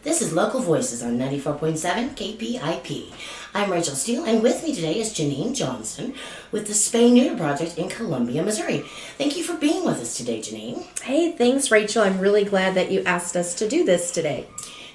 This is Local Voices on 94.7 KPIP. I'm Rachel Steele, and with me today is JANEENE Johnston with the Spay Neuter Project in Columbia, Missouri. Thank you for being with us today, JANEENE. Hey, thanks, Rachel. I'm really glad that you asked us to do this today.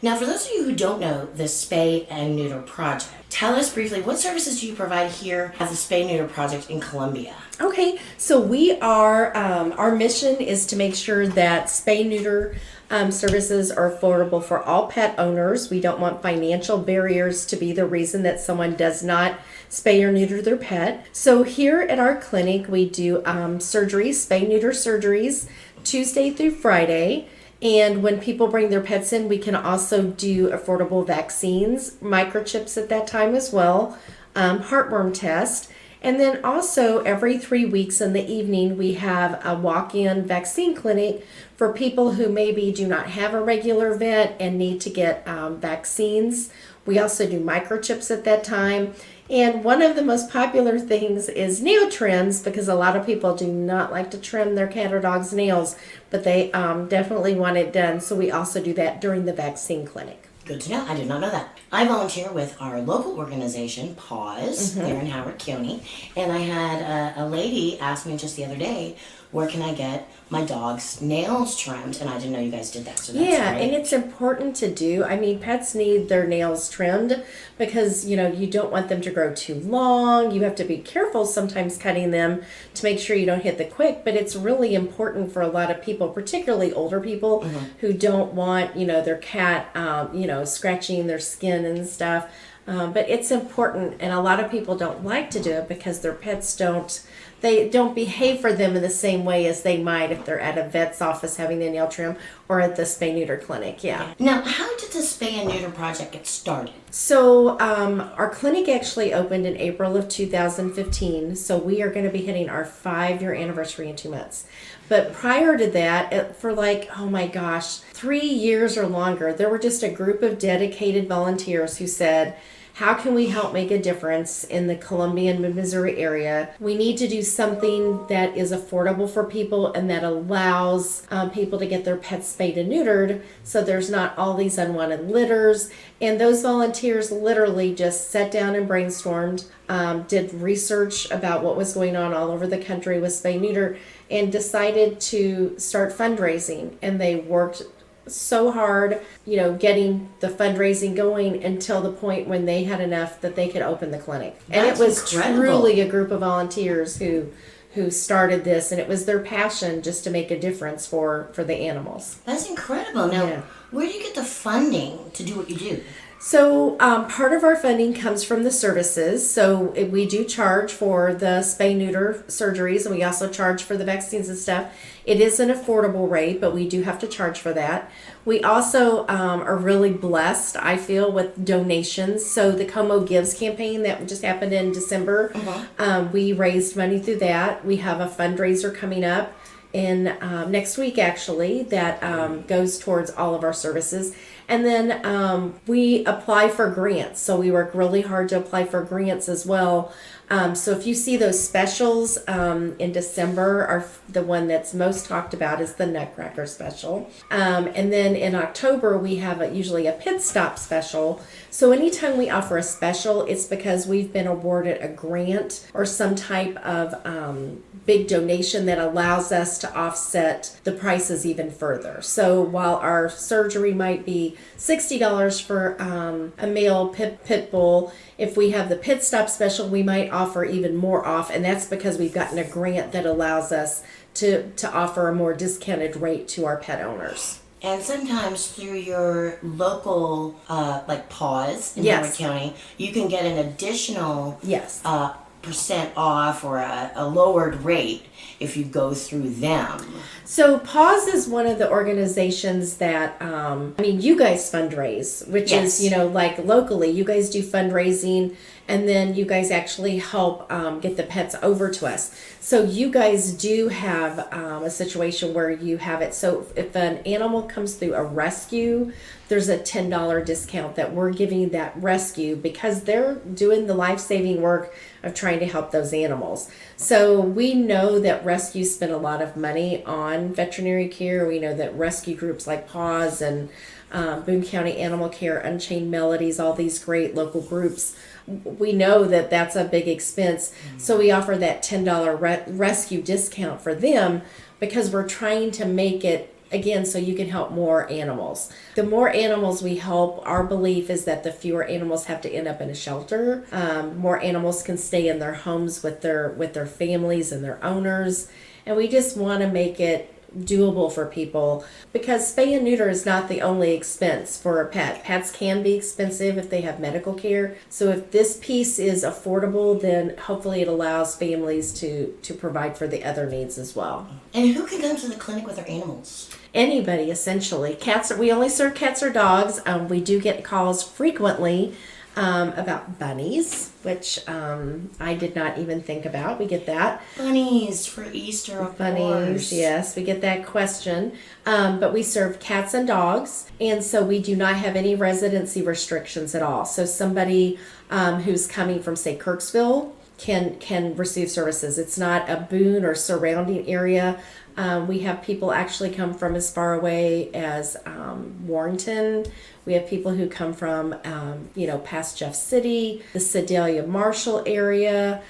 Now, for those of you who don't know the Spay and Neuter Project, tell us briefly, what services do you provide here at the Spay Neuter Project in Columbia? Okay, so we are, our mission is to make sure that spay neuter services are affordable for all pet owners. We don't want financial barriers to be the reason that someone does not spay or neuter their pet. So here at our clinic, we do surgeries, spay neuter surgeries, Tuesday through Friday. And when people bring their pets in, we can also do affordable vaccines, microchips at that time as well, heartworm test. And then also every 3 weeks in the evening, we have a walk-in vaccine clinic for people who maybe do not have a regular vet and need to get vaccines. We also do microchips at that time. And one of the most popular things is nail trims, because a lot of people do not like to trim their cat or dog's nails, but they definitely want it done. So we also do that during the vaccine clinic. Good to know. I did not know that. I volunteer with our local organization, PAWS, there in Howard County. And I had a lady ask me just the other day, where can I get my dog's nails trimmed? And I didn't know you guys did that. So that's great. And it's important to do. I mean, pets need their nails trimmed because, you know, you don't want them to grow too long. You have to be careful sometimes cutting them to make sure you don't hit the quick. But it's really important for a lot of people, particularly older people, who don't want, you know, their cat, scratching their skin and stuff. But it's important, and a lot of people don't like to do it because their pets don't behave for them in the same way as they might if they're at a vet's office having the nail trim or at the spay neuter clinic. Yeah. Now, how did the Spay and Neuter Project get started? So our clinic actually opened in April of 2015. So we are going to be hitting our 5-year anniversary in 2 months. But prior to that, for 3 years or longer, there were just a group of dedicated volunteers who said, how can we help make a difference in the Columbia and Mid-Missouri area? We need to do something that is affordable for people and that allows people to get their pets spayed and neutered so there's not all these unwanted litters. And those volunteers literally just sat down and brainstormed, did research about what was going on all over the country with spay neuter, and decided to start fundraising. And they worked so hard, getting the fundraising going until the point when they had enough that they could open the clinic. And it was truly a group of volunteers who started this, and it was their passion just to make a difference for the animals. That's incredible. Now, where do you get the funding to do what you do? So part of our funding comes from the services. So we do charge for the spay neuter surgeries, and we also charge for the vaccines and stuff. It is an affordable rate, but we do have to charge for that. We also are really blessed, I feel, with donations. So the Como Gives campaign that just happened in December, we raised money through that. We have a fundraiser coming up in next week, actually, that goes towards all of our services. And then we apply for grants. So we work really hard to apply for grants as well. So if you see those specials in December, the one that's most talked about is the Nutcracker special. And then in October, we have usually a pit stop special. So anytime we offer a special, it's because we've been awarded a grant or some type of big donation that allows us to offset the prices even further. So while our surgery might be $60 for a male pit bull, if we have the pit stop special, we might offer even more off, and that's because we've gotten a grant that allows us to offer a more discounted rate to our pet owners. And sometimes through your local, PAWS in Howard County, you can get an additional percent off or a lowered rate if you go through them. So PAWS is one of the organizations that, you guys fundraise, which is, locally, you guys do fundraising, and then you guys actually help get the pets over to us. So you guys do have a situation where you have it. So if an animal comes through a rescue, there's a $10 discount that we're giving that rescue because they're doing the life-saving work of trying to help those animals. So we know that rescues spend a lot of money on veterinary care. We know that rescue groups like PAWS and Boone County Animal Care, Unchained Melodies, all these great local groups. We know that that's a big expense, so we offer that $10 rescue discount for them because we're trying to make it, again, so you can help more animals. The more animals we help, our belief is that the fewer animals have to end up in a shelter. More animals can stay in their homes with their families and their owners. And we just want to make it doable for people, because spay and neuter is not the only expense for a pet. Pets can be expensive if they have medical care. So if this piece is affordable, then hopefully it allows families to provide for the other needs as well. And who can come to the clinic with their animals? Anybody, essentially. Cats, we only serve cats or dogs. We do get calls frequently about bunnies, which I did not even think about. We get that. Bunnies for Easter, of course. Yes, we get that question. But we serve cats and dogs, and so we do not have any residency restrictions at all. So somebody who's coming from, say, Kirksville can receive services. It's not a Boone or surrounding area. We have people actually come from as far away as Warrenton. We have people who come from, past Jeff City, the Sedalia Marshall area.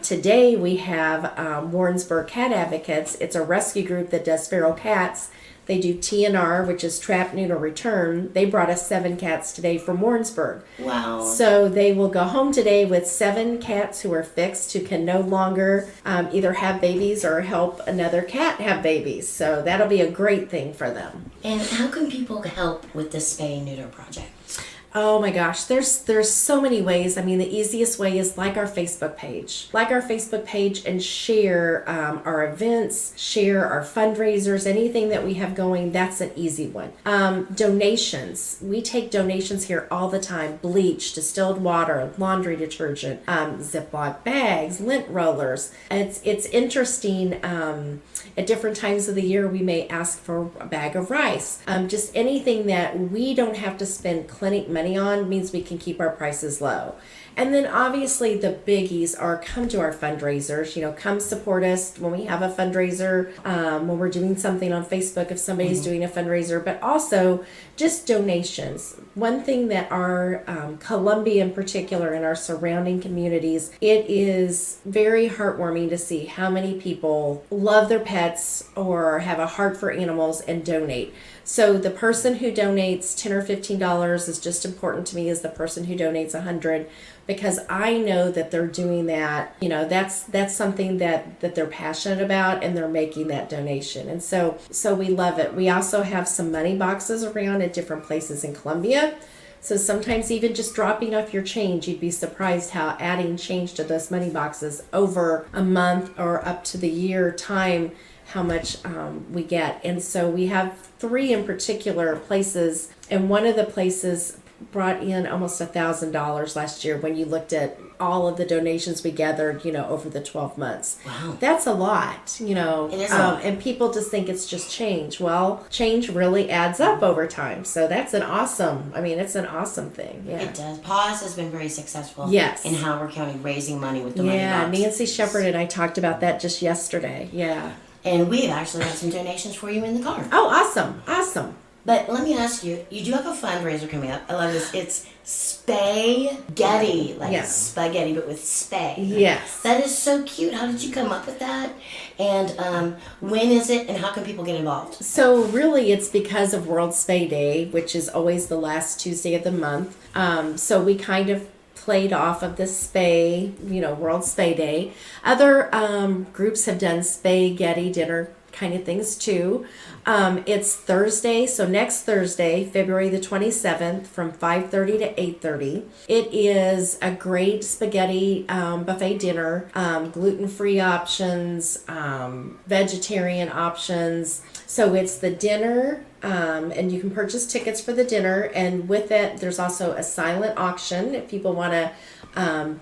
Today we have Warrensburg Cat Advocates. It's a rescue group that does feral cats. They do TNR, which is trap, neuter, return. They brought us 7 cats today from Warrensburg. Wow. So they will go home today with 7 cats who are fixed, who can no longer either have babies or help another cat have babies. So that'll be a great thing for them. And how can people help with the Spay and Neuter project? Oh my gosh, there's so many ways. I mean, the easiest way is like our Facebook page. Like our Facebook page and share our events, share our fundraisers, anything that we have going, that's an easy one. Donations. We take donations here all the time. Bleach, distilled water, laundry detergent, Ziploc bags, lint rollers. It's interesting. At different times of the year, we may ask for a bag of rice. Just anything that we don't have to spend clinic money on means we can keep our prices low. And then obviously the biggies are come to our fundraisers, come support us when we have a fundraiser, when we're doing something on Facebook if somebody's doing a fundraiser, but also just donations. One thing that our Columbia in particular and our surrounding communities, it is very heartwarming to see how many people love their pets or have a heart for animals and donate. So the person who donates $10 or $15 is just important to me as the person who donates $100, because I know that they're doing that. That's something that they're passionate about, and they're making that donation. And so we love it. We also have some money boxes around at different places in Columbia. So sometimes even just dropping off your change, you'd be surprised how adding change to those money boxes over a month or up to the year time, how much we get. And so we have 3 in particular places, and one of the places brought in almost $1,000 last year when you looked at all of the donations we gathered, over the 12 months. Wow. That's a lot, It is a lot. and people just think it's just change. Well, change really adds up over time. So that's it's an awesome thing. Yeah. It does. PAWS has been very successful Yes. in Howard County raising money with the money Yeah, box. Nancy Shepard and I talked about that just yesterday. Yeah. And we've actually got some donations for you in the car. Oh, awesome. But let me ask you, you do have a fundraiser coming up. I love this. It's Spay-Getty, like Yes. spaghetti, but with spay. Yes. That is so cute. How did you come up with that? And when is it, and how can people get involved? So really it's because of World Spay Day, which is always the last Tuesday of the month. So we kind of played off of the Spay, World Spay Day. Other groups have done Spay-Getty dinner kind of things too. It's Thursday, so next Thursday, February the 27th, from 5:30 to 8:30. It is a great spaghetti buffet dinner, gluten-free options, vegetarian options. So it's the dinner, and you can purchase tickets for the dinner, and with it, there's also a silent auction if people want to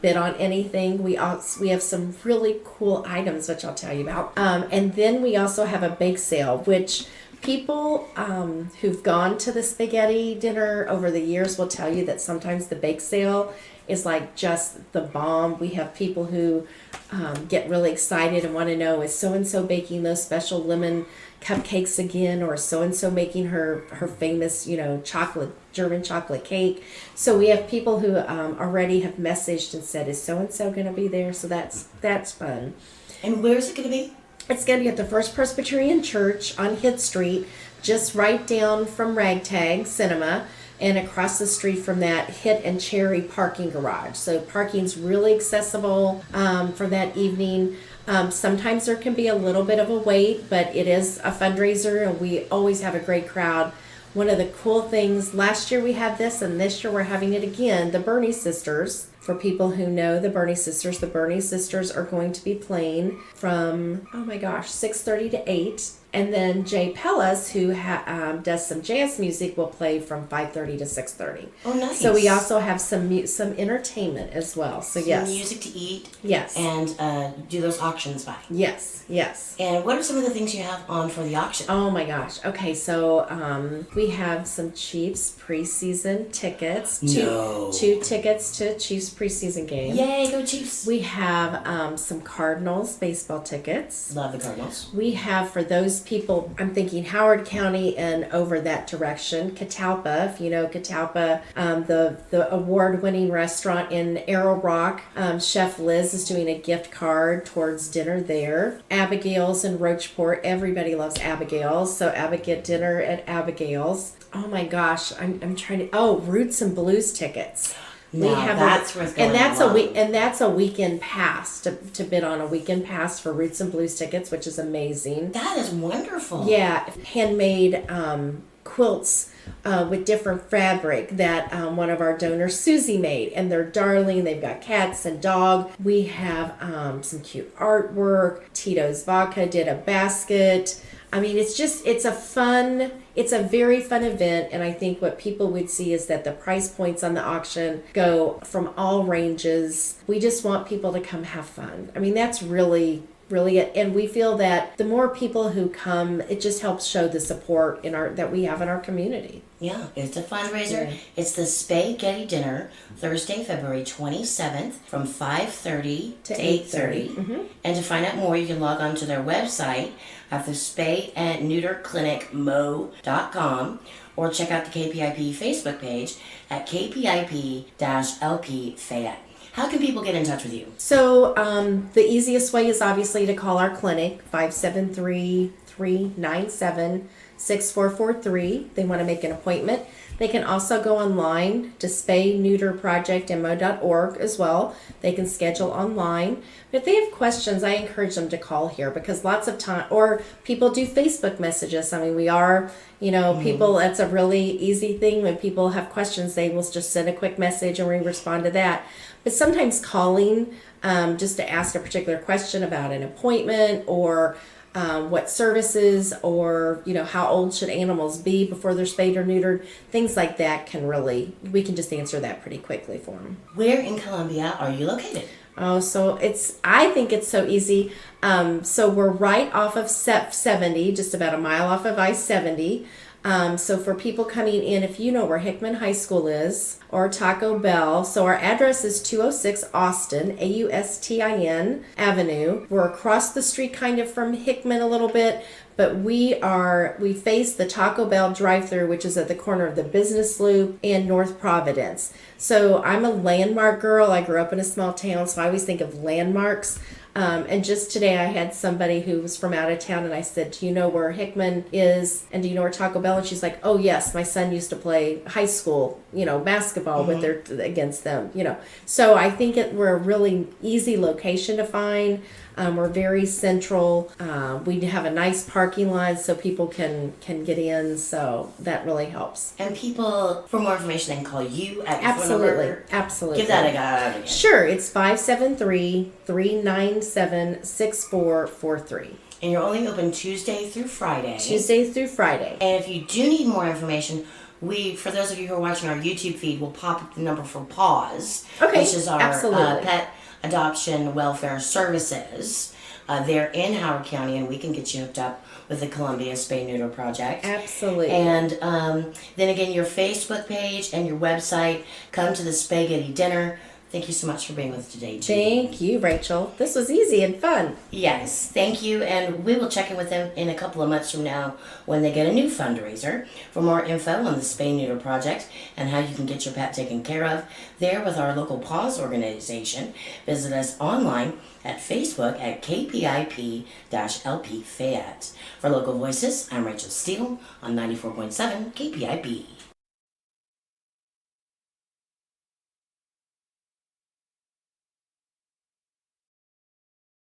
bid on anything. We have some really cool items, which I'll tell you about. And then we also have a bake sale, which people who've gone to the spaghetti dinner over the years will tell you that sometimes the bake sale is like just the bomb. We have people who get really excited and want to know, is so-and-so baking those special lemon cupcakes again, or so and so making her famous, German chocolate cake. So we have people who already have messaged and said, is so and so going to be there? So that's fun. And where is it going to be? It's going to be at the First Presbyterian Church on Hitt Street, just right down from Ragtag Cinema, and across the street from that, Hitt and Cherry parking garage. So parking's really accessible for that evening. Sometimes there can be a little bit of a wait, but it is a fundraiser, and we always have a great crowd. One of the cool things, last year we had this, and this year we're having it again, the Bernie Sisters. For people who know the Bernie Sisters are going to be playing from, 6:30 to 8. And then Jay Pellis, who does some jazz music, will play from 5:30 to 6:30. Oh, nice. So we also have some entertainment as well. So yes. Some music to eat. Yes. And do those auctions by. Yes. And what are some of the things you have on for the auction? Oh my gosh. Okay, so we have some Chiefs preseason tickets. Two tickets to Chiefs preseason game. Yay, go Chiefs. We have some Cardinals baseball tickets. Love the Cardinals. We have, for those people, I'm thinking Howard County and over that direction, Catalpa. If you know Catalpa, the award-winning restaurant in Arrow Rock, Chef Liz is doing a gift card towards dinner there. Abigail's in Rocheport. Everybody loves Abigail's, so dinner at Abigail's. Oh my gosh, I'm trying to. Roots and Blues tickets. That's worth going and that's a weekend pass to bid on a weekend pass for Roots and Blues tickets, which is amazing. That is wonderful. Yeah, handmade quilts with different fabric that one of our donors, Susie, made, and they're darling. They've got cats and dog. We have some cute artwork. Tito's Vodka did a basket. I mean, it's a very fun event, and I think what people would see is that the price points on the auction go from all ranges. We just want people to come have fun. I mean, that's really it. And we feel that the more people who come, it just helps show the support that we have in our community. Yeah, it's a fundraiser. Yeah. It's the Spay Getty Dinner, Thursday, February 27th from 5:30 to 8:30. Mm-hmm. And to find out more, you can log on to their website at the Spay and Neuter Clinic Mo.com, or check out the KPIP Facebook page at KPIP-LP Fayette. How can people get in touch with you? So the easiest way is obviously to call our clinic, 573-397-6443. They want to make an appointment. They can also go online to SpayNeuterProjectMO.org as well. They can schedule online. But if they have questions, I encourage them to call here, because lots of time, or people do Facebook messages. I mean, we are, people, that's a really easy thing. When people have questions, they will just send a quick message and we respond to that. But sometimes calling just to ask a particular question about an appointment, or what services, or how old should animals be before they're spayed or neutered, things like that we can just answer that pretty quickly for them. Where in Columbia are you located? Oh, so I think it's so easy. So we're right off of 70, just about a mile off of I-70. So for people coming in, if you know where Hickman High School is, or Taco Bell, so our address is 206 Austin, Austin Avenue. We're across the street kind of from Hickman a little bit, but we face the Taco Bell drive-thru, which is at the corner of the Business Loop and North Providence. So I'm a landmark girl. I grew up in a small town, so I always think of landmarks. And just today I had somebody who was from out of town, and I said, do you know where Hickman is? And do you know where Taco Bell? And she's like, oh yes, my son used to play high school, basketball against them, So I think we're a really easy location to find. We're very central. We have a nice parking lot so people can get in, so that really helps. And people, for more information, they can call you at your phone number. Absolutely. Give that a go again. Sure, it's 573-397-6443. And you're only open Tuesday through Friday. And if you do need more information, for those of you who are watching our YouTube feed, we'll pop up the number for PAWS, which is our pet adoption welfare services. They're in Howard County, and we can get you hooked up with the Columbia Spay Neuter Project. Absolutely. And then again, your Facebook page and your website. Come to the Spay Getty Dinner, Thank you so much for being with us today, Jean. Thank you, Rachel. This was easy and fun. Yes, thank you. And we will check in with them in a couple of months from now when they get a new fundraiser. For more info on the Spay Neuter Project and how you can get your pet taken care of there with our local PAWS organization, visit us online at Facebook at KPIP-LP Fayette. For Local Voices, I'm Rachel Steele on 94.7 KPIP.